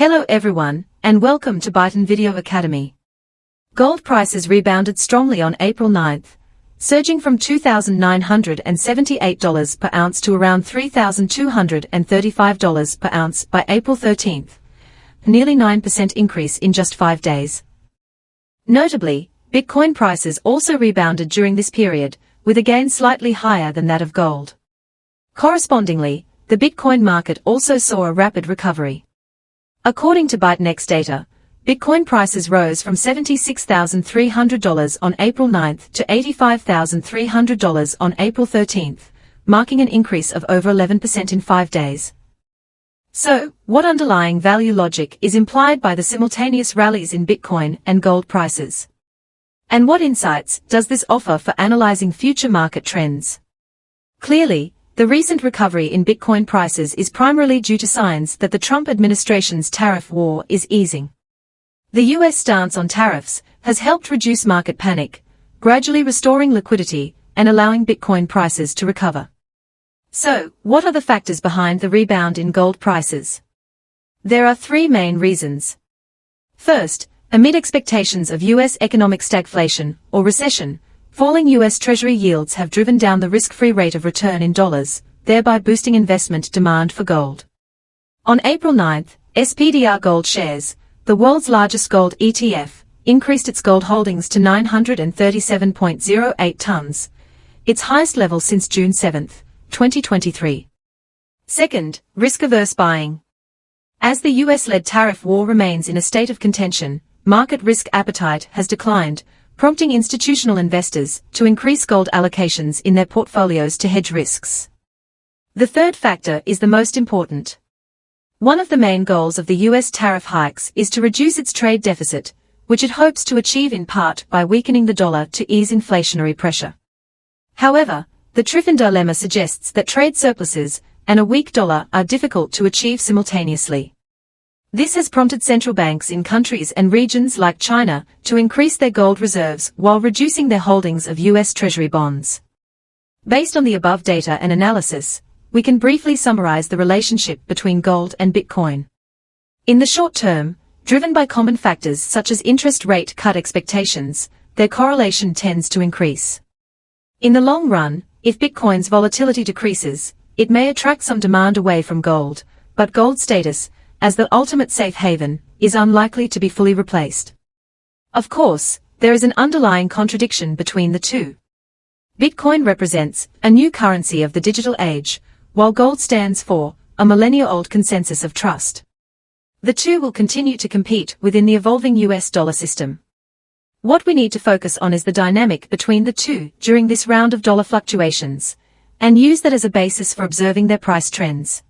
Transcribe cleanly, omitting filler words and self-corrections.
Hello everyone, and welcome to Byton Video Academy. Gold prices rebounded strongly on April 9th, surging from $2,978 per ounce to around $3,235 per ounce by April 13th, a nearly 9% increase in just 5 days. Notably, Bitcoin prices also rebounded during this period, with a gain slightly higher than that of gold. Correspondingly, the Bitcoin market also saw a rapid recovery. According to ByteNex data, Bitcoin prices rose from $76,300 on April 9th to $85,300 on April 13th, marking an increase of over 11% in 5 days. So, what underlying value logic is implied by the simultaneous rallies in Bitcoin and gold prices? And what insights does this offer for analyzing future market trends? Clearly, the recent recovery in Bitcoin prices is primarily due to signs that the Trump administration's tariff war is easing. The U.S. stance on tariffs has helped reduce market panic, gradually restoring liquidity and allowing Bitcoin prices to recover. So, what are the factors behind the rebound in gold prices? There are 3 main reasons. First, amid expectations of U.S. economic stagflation or recession, falling U.S. Treasury yields have driven down the risk-free rate of return in dollars, thereby boosting investment demand for gold. On April 9th, SPDR Gold Shares, the world's largest gold ETF, increased its gold holdings to 937.08 tons, its highest level since June 7, 2023. Second, risk-averse buying. As the U.S.-led tariff war remains in a state of contention, market risk appetite has declined, prompting institutional investors to increase gold allocations in their portfolios to hedge risks. The third factor is the most important. One of the main goals of the U.S. tariff hikes is to reduce its trade deficit, which it hopes to achieve in part by weakening the dollar to ease inflationary pressure. However, the Triffin dilemma suggests that trade surpluses and a weak dollar are difficult to achieve simultaneously. This has prompted central banks in countries and regions like China to increase their gold reserves while reducing their holdings of U.S. Treasury bonds. Based on the above data and analysis, we can briefly summarize the relationship between gold and Bitcoin. In the short term, driven by common factors such as interest rate cut expectations, their correlation tends to increase. In the long run, if Bitcoin's volatility decreases, it may attract some demand away from gold, but gold's status, as the ultimate safe haven, is unlikely to be fully replaced. Of course, there is an underlying contradiction between the two. Bitcoin represents a new currency of the digital age, while gold stands for a millennia-old consensus of trust. The two will continue to compete within the evolving US dollar system. What we need to focus on is the dynamic between the two during this round of dollar fluctuations, and use that as a basis for observing their price trends.